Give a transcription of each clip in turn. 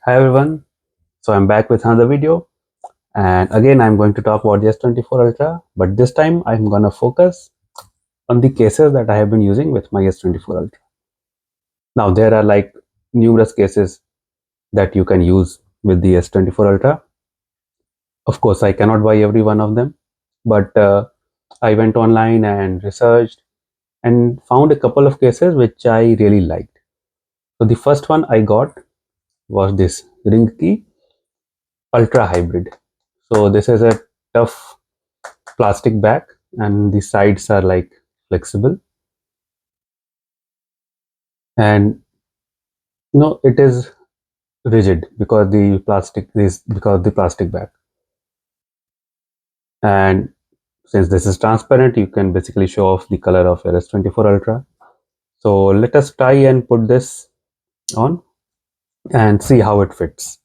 Hi everyone, so I'm back with another video, and again I'm going to talk about the S24 Ultra, but this time I'm gonna focus on the cases that I have been using with my S24 Ultra. Now there are like numerous cases that you can use with the S24 Ultra. Of course I cannot buy every one of them, but I went online and researched and found a couple of cases which I really liked. So the first one I got was this Ringke Ultra Hybrid. So this is a tough plastic back and the sides are like flexible, and it is rigid because the plastic back. And since this is transparent, you can basically show off the color of your S24 Ultra. So let us try and put this on and see how it fits.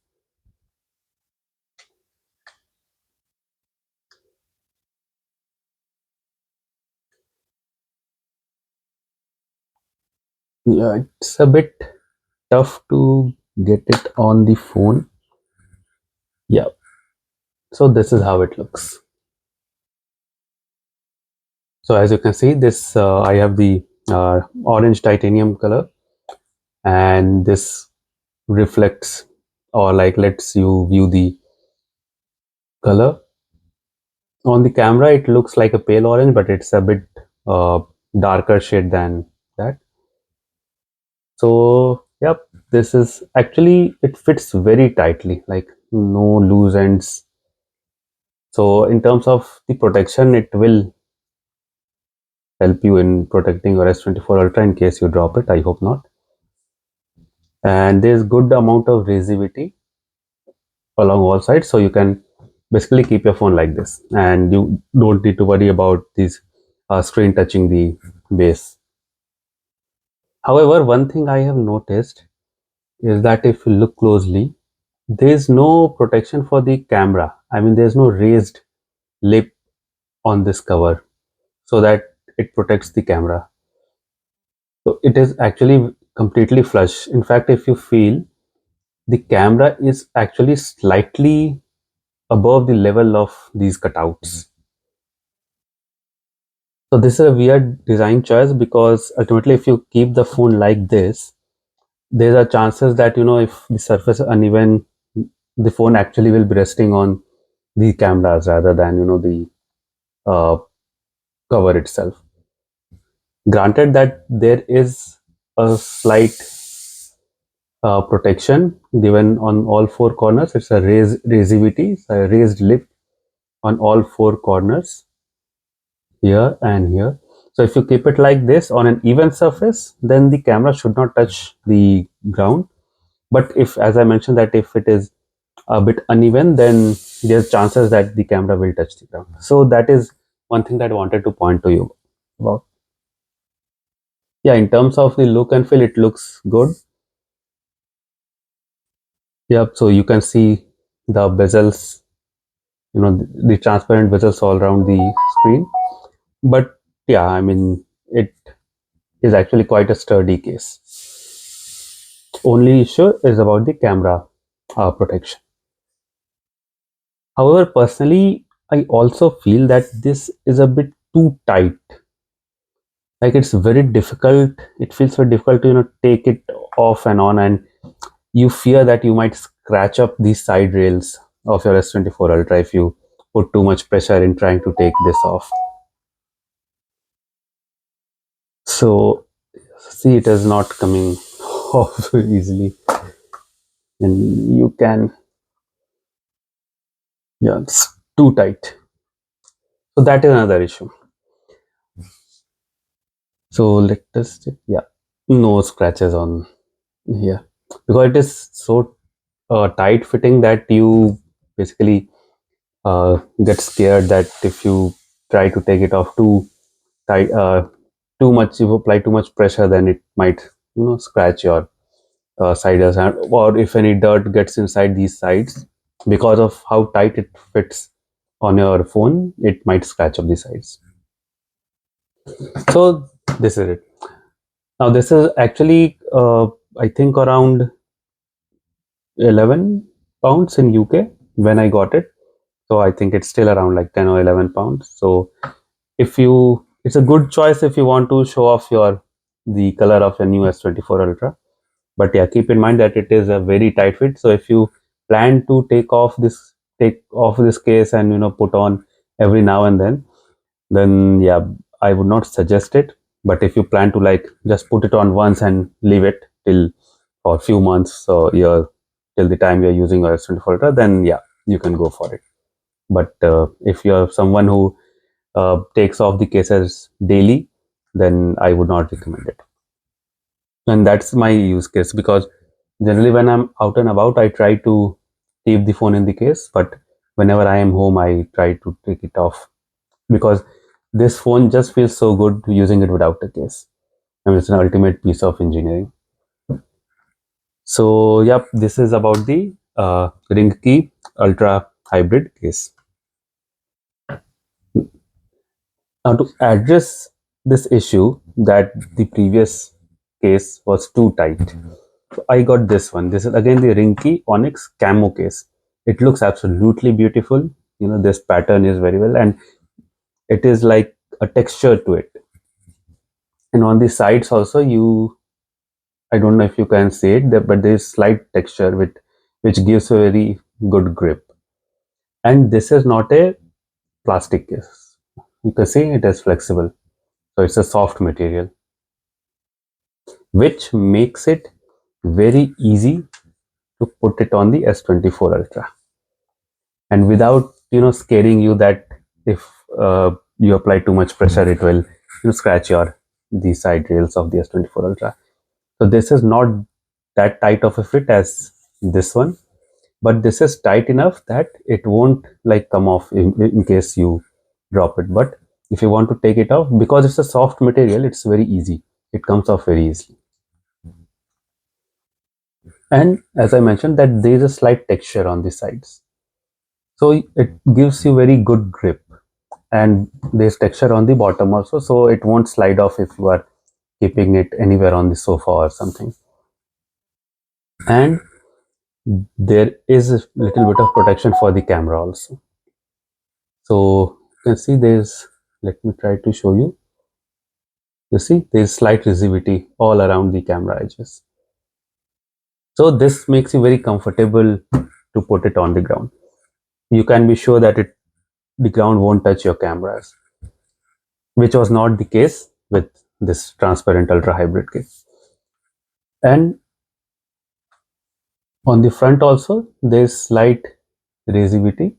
Yeah, it's a bit tough to get it on the phone. Yeah, so this is how it looks. So as you can see, this I have the orange titanium color, and this reflects or like lets you view the color. On the camera it looks like a pale orange, but it's a bit uh, darker shade than that. So yep, this is actually, it fits very tightly, like no loose ends. So in terms of the protection, it will help you in protecting your S24 Ultra in case you drop it. I hope not. And there's good amount of rigidity along all sides, so you can basically keep your phone like this and you don't need to worry about this screen touching the base. However, one thing I have noticed is that if you look closely, there is no protection for the camera. I mean, there's no raised lip on this cover so that it protects the camera. So it is actually completely flush. In fact, if you feel, the camera is actually slightly above the level of these cutouts. So this is a weird design choice because ultimately if you keep the phone like this, there are chances that if the surface is uneven, the phone actually will be resting on the cameras rather than the uh, cover itself. Granted that there is a slight protection given on all four corners. It's a raisivity, a raised lip on all four corners, here and here. So if you keep it like this on an even surface, then the camera should not touch the ground. But if, as I mentioned, that if it is a bit uneven, then there's chances that the camera will touch the ground. So that is one thing that I wanted to point to you about. Yeah, in terms of the look and feel, it looks good. Yep, so you can see the bezels, the transparent bezels all around the screen. But yeah, I mean, it is actually quite a sturdy case. Only issue is about the camera protection. However, personally, I also feel that this is a bit too tight. Like it's very difficult. It feels very difficult to take it off and on, and you fear that you might scratch up the side rails of your S24 Ultra if you put too much pressure in trying to take this off. So see, it is not coming off so easily, and you can, yeah, it's too tight. So that is another issue. So let us check. Yeah, no scratches on here because it is so tight fitting that you basically get scared that if you try to take it off too tight, too much, you apply too much pressure, then it might scratch your siders, or if any dirt gets inside these sides because of how tight it fits on your phone, it might scratch up the sides. So this is it. Now this is actually I think around 11 pounds in UK when I got it. So I think it's still around like 10 or 11 pounds. So if you, it's a good choice if you want to show off the color of your new S24 Ultra. But yeah, keep in mind that it is a very tight fit. So if you plan to take off this case and put on every now and then yeah, I would not suggest it. But if you plan to like just put it on once and leave it till for a few months or year till the time you're using your S24 Ultra, then yeah, you can go for it. But if you're someone who takes off the cases daily, then I would not recommend it. And that's my use case, because generally when I'm out and about, I try to keep the phone in the case, but whenever I am home, I try to take it off, because this phone just feels so good using it without a case. I mean, it's an ultimate piece of engineering. So yep, this is about the Ringke Ultra Hybrid case. Now, to address this issue that the previous case was too tight, I got this one. This is again the Ringke Onyx Camo case. It looks absolutely beautiful. This pattern is very well, and it is like a texture to it. And on the sides also, I don't know if you can see it, but there is slight texture which gives a very good grip. And this is not a plastic case. You can see it is flexible. So it's a soft material, which makes it very easy to put it on the S24 Ultra, and without scaring you that if you apply too much pressure, it will scratch the side rails of the S24 Ultra. So this is not that tight of a fit as this one, but this is tight enough that it won't like come off in case you drop it. But if you want to take it off, because it's a soft material, it's very easy. It comes off very easily. And as I mentioned, that there is a slight texture on the sides, so it gives you very good grip. And there's texture on the bottom also, so it won't slide off if you are keeping it anywhere on the sofa or something. And there is a little bit of protection for the camera also. So you can see there's, let me try to show you. You see there's slight rigidity all around the camera edges. So this makes you very comfortable to put it on the ground. You can be sure that the ground won't touch your cameras, which was not the case with this transparent ultra hybrid kit. And on the front also, there's slight rigidity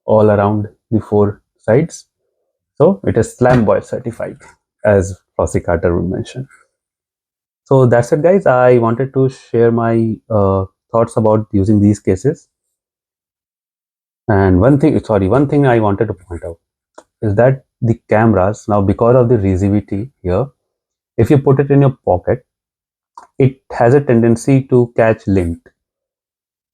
all around the four sides. So it is slam boy certified, as Flossie Carter would mention. So that's it, guys. I wanted to share my thoughts about using these cases. And one thing I wanted to point out is that the cameras now, because of the rigidity here, if you put it in your pocket, it has a tendency to catch lint.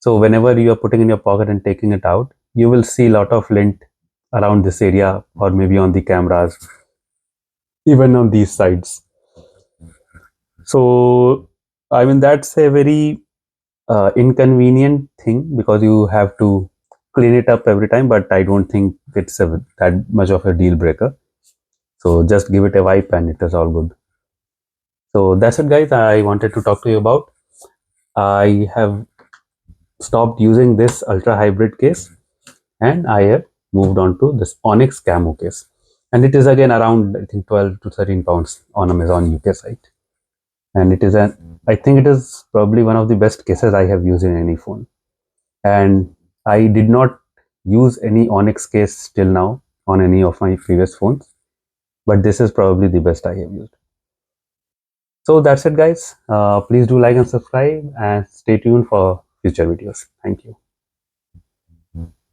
So whenever you are putting in your pocket and taking it out, you will see a lot of lint around this area, or maybe on the cameras, even on these sides. So I mean, that's a very inconvenient thing, because you have to clean it up every time, but I don't think it's that much of a deal breaker. So just give it a wipe and it is all good. So that's it, guys. I wanted to talk to you about. I have stopped using this ultra hybrid case, and I have moved on to this Onyx Camo case, and it is again around, I think, 12 to 13 pounds on Amazon UK site. And it is I think it is probably one of the best cases I have used in any phone. And I did not use any Onyx case till now on any of my previous phones, but this is probably the best I have used. So that's it, guys. Please do like and subscribe, and stay tuned for future videos. Thank you.